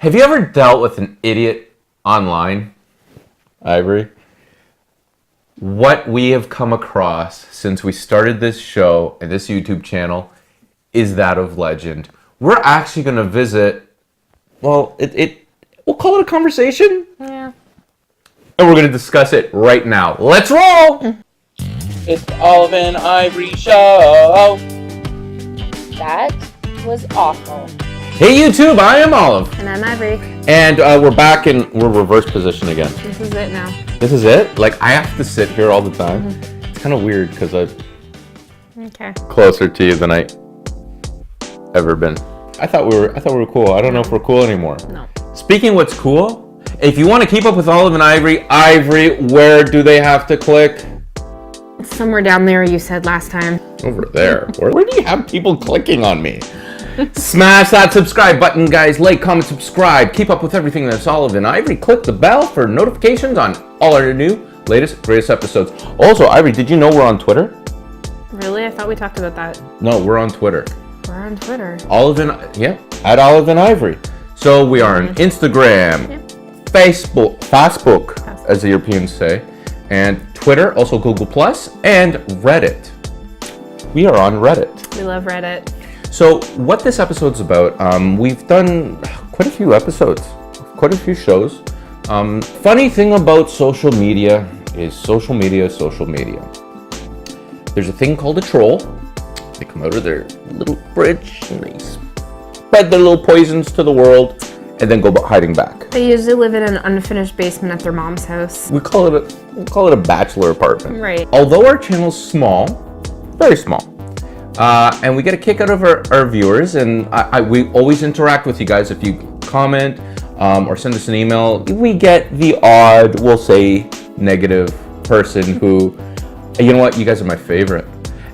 Have you ever dealt with an idiot online, Ivory? What we have come across since we started this show and this YouTube channel is that of legend. We're actually going to visit, well, we'll call it a conversation. Yeah. And we're going to discuss it right now. Let's roll! It's the Olive and Ivory Show. That was awful. Hey YouTube, I am Olive. And I'm Ivory. And we're back in, we're reverse position again. This is it now. This is it? Like, I have to sit here all the time. Mm-hmm. It's kind of weird because I'm closer to you than I ever been. I thought we were cool. I don't know if we're cool anymore. No. Speaking of what's cool, if you want to keep up with Olive and Ivory, where do they have to click? It's somewhere down there, you said last time. Over there. Where do you have people clicking on me? Smash that subscribe button, guys. Like, comment, subscribe. Keep up with everything that's Olive and Ivory. Click the bell for notifications on all our new, latest, greatest episodes. Also, Ivory, did you know we're on Twitter? Really? I thought we talked about that. No, we're on Twitter. We're on Twitter. At Olive and Ivory. So we are on Instagram, Facebook, as the Europeans say, and Twitter, also Google+, and Reddit. We are on Reddit. We love Reddit. So what this episode's about, we've done quite a few episodes, quite a few shows. Funny thing about social media is social media. There's a thing called a troll. They come out of their little bridge and they spread their little poisons to the world and then go hiding back. They usually live in an unfinished basement at their mom's house. We call it a bachelor apartment. Right. Although our channel's small, very small, and we get a kick out of our viewers, and we always interact with you guys. If you comment or send us an email, we get the odd, we'll say, negative person who, you know what, you guys are my favorite.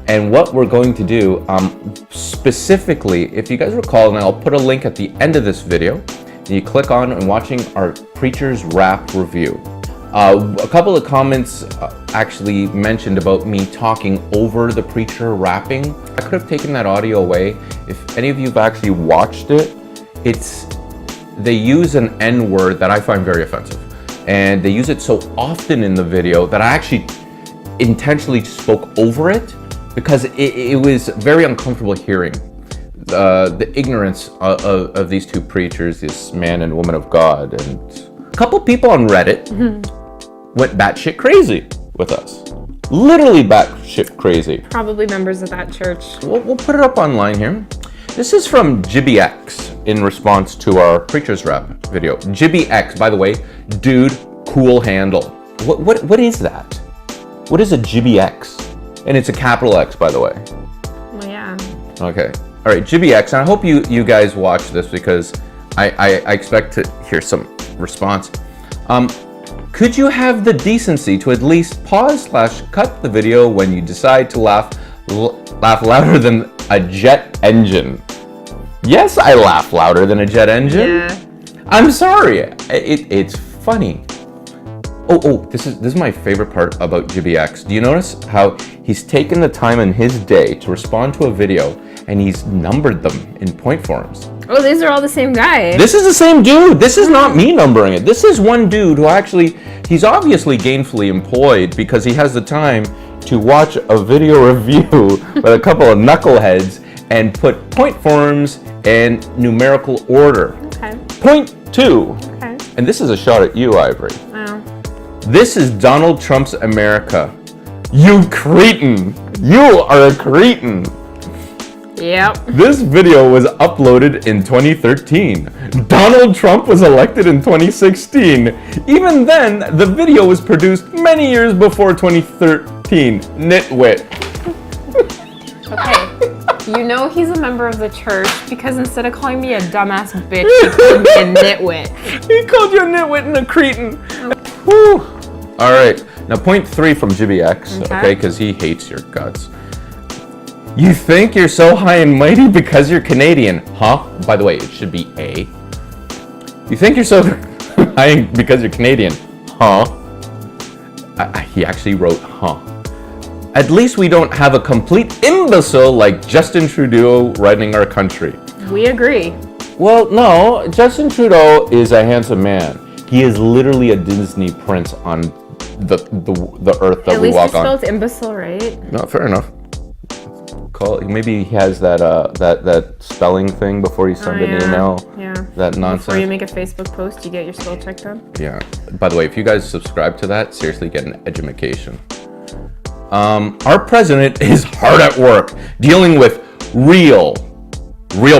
And what we're going to do, specifically, if you guys recall, and I'll put a link at the end of this video, and you click on and watching our Preacher's Rap review. A couple of comments actually mentioned about me talking over the preacher rapping. I could have taken that audio away. If any of you have actually watched it, they use an N-word that I find very offensive. And they use it so often in the video that I actually intentionally spoke over it because it was very uncomfortable hearing the ignorance of these two preachers, this man and woman of God. And a couple people on Reddit went batshit crazy with us. Literally batshit crazy. Probably members of that church. We'll put it up online here. This is from GibbyX in response to our Preacher's Rap video. GibbyX, by the way, dude, cool handle. What is that? What is a GibbyX? And it's a capital X, by the way. Well, yeah. Okay. All right, GibbyX, and I hope you guys watch this because I expect to hear some response. Could you have the decency to at least pause/cut the video when you decide to laugh louder than a jet engine? Yes, I laugh louder than a jet engine. Yeah. I'm sorry. It's funny. Oh, this is my favorite part about GibbyX. Do you notice how he's taken the time in his day to respond to a video and he's numbered them in point forms? Oh, these are all the same guy. This is the same dude. This is not me numbering it. This is one dude who actually, he's obviously gainfully employed because he has the time to watch a video review with a couple of knuckleheads and put point forms and numerical order. Okay. Point 2. Okay. And this is a shot at you, Ivory. Wow. This is Donald Trump's America. You cretin. You are a cretin. Yep. This video was uploaded in 2013. Donald Trump was elected in 2016. Even then, the video was produced many years before 2013. Nitwit. Okay. You know he's a member of the church because instead of calling me a dumbass bitch, he called me a nitwit. He called you a nitwit and a cretin. Whew. All right. Now, point 3 from GibbyX, okay, because he hates your guts. You think you're so high and mighty because you're Canadian, huh? By the way, it should be A. You think you're so high because you're Canadian, huh? He actually wrote, huh. At least we don't have a complete imbecile like Justin Trudeau running our country. We agree. Well, no, Justin Trudeau is a handsome man. He is literally a Disney prince on the earth that we walk on. At least he spelled imbecile right. No, fair enough. Maybe he has that spelling thing before you send an email. Yeah. That nonsense. Before you make a Facebook post, you get your spell check done. Yeah. By the way, if you guys subscribe to that, seriously get an edumacation. Our president is hard at work dealing with real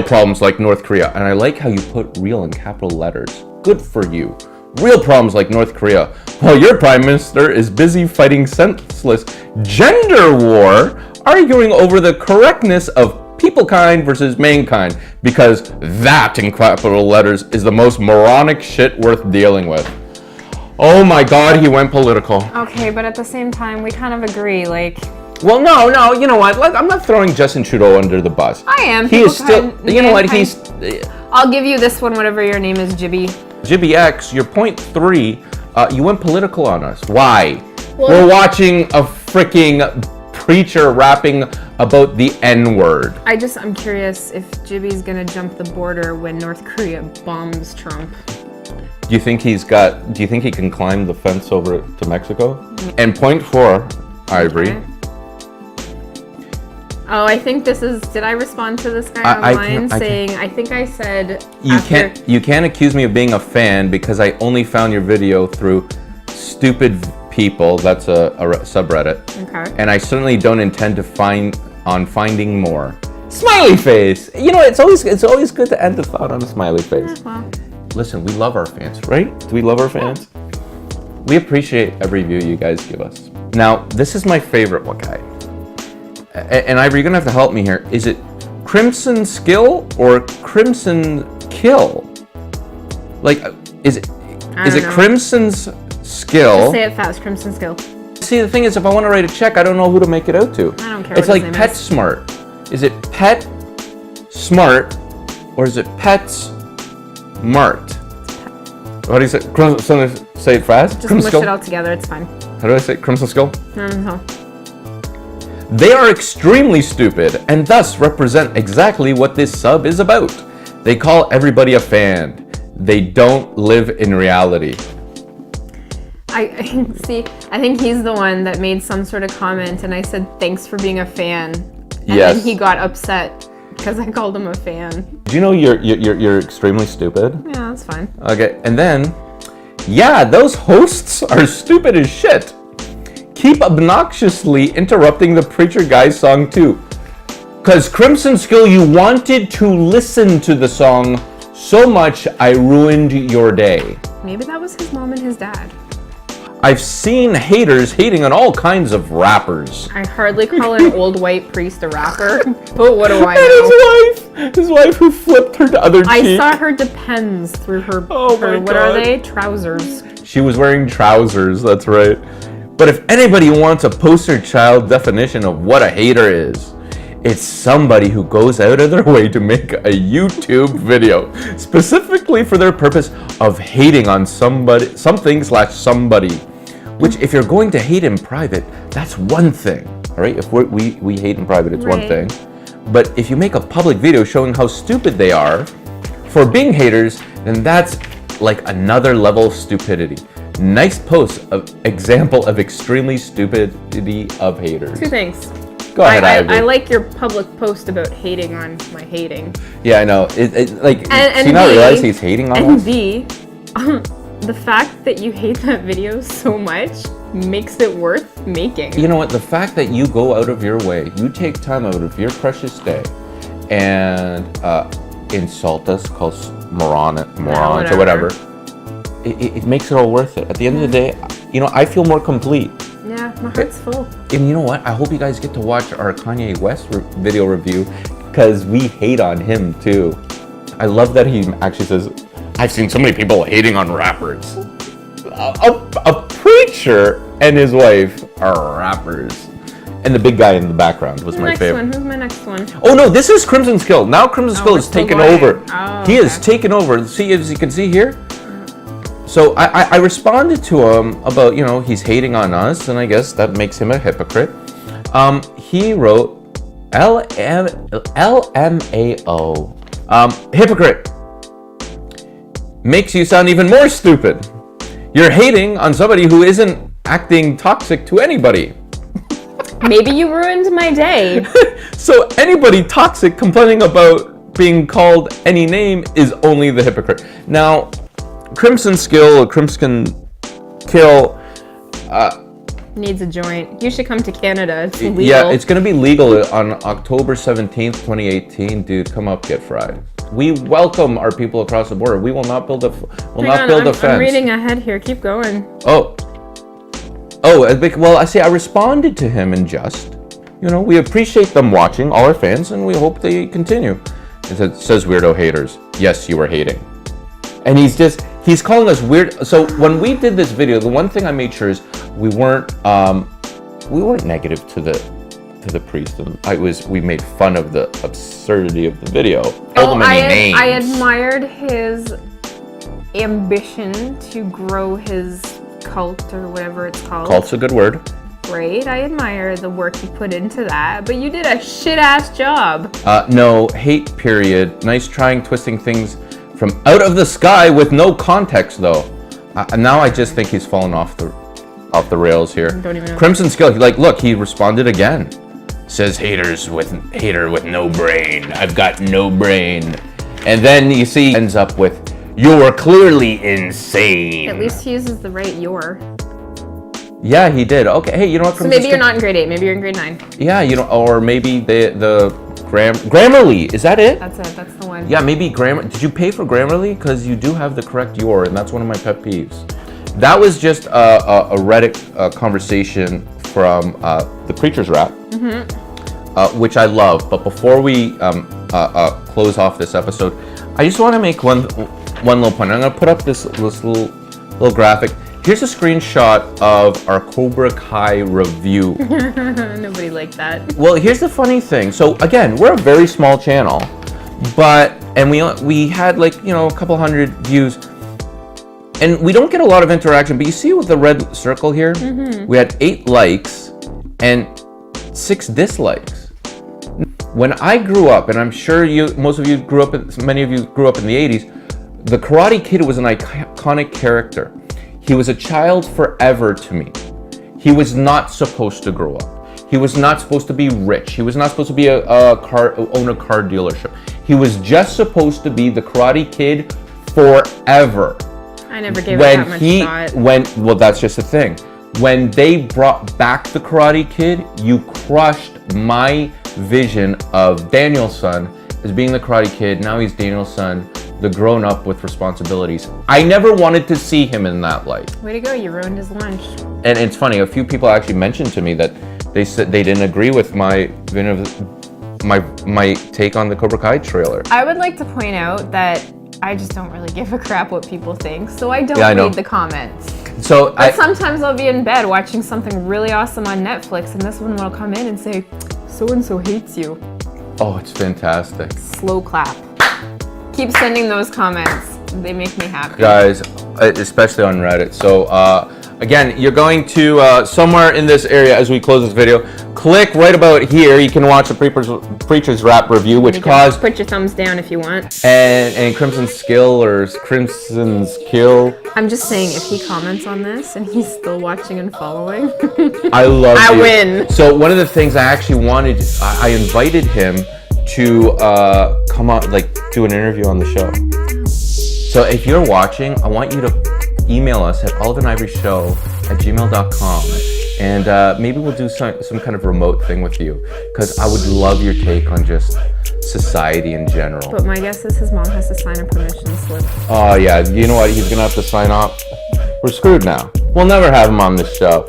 problems like North Korea. And I like how you put real in capital letters. Good for you. Real problems like North Korea. While your prime minister is busy fighting senseless gender war, arguing over the correctness of people kind versus mankind, because that in capital letters is the most moronic shit worth dealing with. Oh my God, he went political. Okay, but at the same time, we kind of agree, like... Well, no, you know what? Like, I'm not throwing Justin Trudeau under the bus. I am. He is still, you know what, he's... I'll give you this one, whatever your name is, Jibby. Jibby X, your point 3, you went political on us. Why? Well, we're watching a freaking preacher rapping about the N-word. I'm curious if Jibby's gonna jump the border when North Korea bombs Trump. Do you think he can climb the fence over to Mexico? And point 4, Ivory. Okay. Oh, I think this is. Did I respond to this guy online saying? I think I said. You can't accuse me of being a fan because I only found your video through stupid people. That's a subreddit. Okay. And I certainly don't intend to finding more. Smiley face. You know, it's always good to end the thought on a smiley face. Yeah, well. Listen, we love our fans, right? Do we love our fans? We appreciate every view you guys give us. Now, this is my favorite one, guy. And Ivory, you're gonna have to help me here. Is it Crimson Skill or Crimson Kill? Like, is it Crimson's Skill? Just say it fast, Crimson Skill. See, the thing is, if I want to write a check, I don't know who to make it out to. I don't care. It's like Pet Smart. Is it Pet Smart or is it Pets Mart? How do you say? Say it fast. Just mush it all together. It's fine. How do I say it? Crimson Skill? No. They are extremely stupid and thus represent exactly what this sub is about. They call everybody a fan. They don't live in reality. I think he's the one that made some sort of comment and I said, thanks for being a fan. And then he got upset because I called him a fan. Do you know you're extremely stupid? Yeah, that's fine. Okay, and then, yeah, those hosts are stupid as shit. Keep obnoxiously interrupting the preacher guy's song too. Cause Crimson Skill, you wanted to listen to the song so much I ruined your day. Maybe that was his mom and his dad. I've seen haters hating on all kinds of rappers. I hardly call an old white priest a rapper, but what do I know? And his wife who flipped her other cheek. I saw her Depends through her, what are they? Trousers. She was wearing trousers, that's right. But if anybody wants a poster child definition of what a hater is, it's somebody who goes out of their way to make a YouTube video specifically for their purpose of hating on somebody, something/somebody. Which, if you're going to hate in private, that's one thing. All right, if we hate in private, it's one thing. But if you make a public video showing how stupid they are for being haters, then that's like another level of stupidity. Nice post of example of extremely stupidity of haters. Two things. Go ahead, Ivy. I like your public post about hating on my hating. Yeah, I know. Like, and do you not realize he's hating on us? And B, the fact that you hate that video so much makes it worth making. You know what? The fact that you go out of your way, you take time out of your precious day and insult us, call us morons or whatever. It makes it all worth it. At the end of the day, you know, I feel more complete. Yeah, my heart's full. And you know what? I hope you guys get to watch our Kanye West video review because we hate on him too. I love that he actually says, I've seen so many people hating on rappers. A preacher and his wife are rappers. And the big guy in the background was my favorite. Who's my next one? Oh no, this is Crimson Skill. Now Crimson Skill is taken over. Oh, he has taken over. See, as you can see here. So I responded to him about, you know, he's hating on us, and I guess that makes him a hypocrite. He wrote LMAO. Hypocrite. makes you sound even more stupid. You're hating on somebody who isn't acting toxic to anybody. Maybe you ruined my day. So anybody toxic complaining about being called any name is only the hypocrite. Now, Crimson Skill or Crimson Kill needs a joint. You should come to Canada. It's legal. Yeah, it's going to be legal on October 17th, 2018. Dude, come up, get fried. We welcome our people across the border. We will not build a fence. I'm reading ahead here. Keep going. Oh, well, I responded to him in jest. We appreciate them watching, all our fans, and we hope they continue. It says weirdo haters. Yes, you are hating. And he's calling us weird. So when we did this video, the one thing I made sure is we weren't negative to the priest. We made fun of the absurdity of the video. I admired his ambition to grow his cult or whatever it's called. Cult's a good word. Right, I admire the work you put into that, but you did a shit-ass job. No, hate period. Nice trying twisting things from out of the sky with no context, though. Now I just think he's fallen off the rails here. Don't even know. Crimson Skill, look, he responded again. Says hater with no brain. I've got no brain. And then you see ends up with, you're clearly insane. At least he uses the right your. Yeah, he did. Okay, hey, you know what? So maybe you're not in grade 8, maybe you're in grade 9. Yeah, or maybe the Grammarly, is that it? That's it, that's the one. Yeah, maybe Did you pay for Grammarly? Because you do have the correct your, and that's one of my pet peeves. That was just a Reddit conversation from the Preacher's Rap, which I love. But before we close off this episode, I just want to make one little point. I'm going to put up this little graphic. Here's a screenshot of our Cobra Kai review. Nobody liked that. Well, here's the funny thing. So again, we're a very small channel, and we had a couple hundred views, and we don't get a lot of interaction. But you see with the red circle here, we had 8 likes and 6 dislikes. When I grew up, and I'm sure many of you grew up in the 80s, the Karate Kid was an iconic character. He was a child forever to me. He was not supposed to grow up. He was not supposed to be rich. He was not supposed to own a car dealership. He was just supposed to be the Karate Kid forever. I never gave it that much thought. Well, that's just the thing. When they brought back the Karate Kid, you crushed my vision of Daniel's son as being the Karate Kid. Now he's Daniel's son, the grown up with responsibilities. I never wanted to see him in that light. Way to go, you ruined his lunch. And it's funny, a few people actually mentioned to me that they said they didn't agree with my take on the Cobra Kai trailer. I would like to point out that I just don't really give a crap what people think, so I don't read the comments. But sometimes I'll be in bed watching something really awesome on Netflix, and this one will come in and say, so-and-so hates you. Oh, it's fantastic. Slow clap. Keep sending those comments. They make me happy. Guys, especially on Reddit. So, again, you're going to somewhere in this area as we close this video. Click right about here. You can watch the Preacher's Rap review, which caused... Put your thumbs down if you want. And Crimson's Skill or Crimson's Kill. I'm just saying, if he comments on this and he's still watching and following... I love you. I win. So one of the things I actually wanted, I invited him to come on, do an interview on the show. So if you're watching, I want you to email us at oliveandivoryshow@gmail.com, and maybe we'll do some kind of remote thing with you, because I would love your take on just society in general. But my guess is his mom has to sign a permission slip. Oh yeah, you know what? He's gonna have to sign off. We're screwed now. We'll never have him on this show.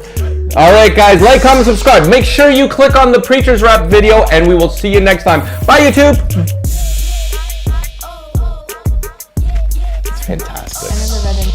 All right, guys, like, comment, subscribe. Make sure you click on the Preacher's Rap video, and we will see you next time. Bye, YouTube. It's fantastic. I never read any.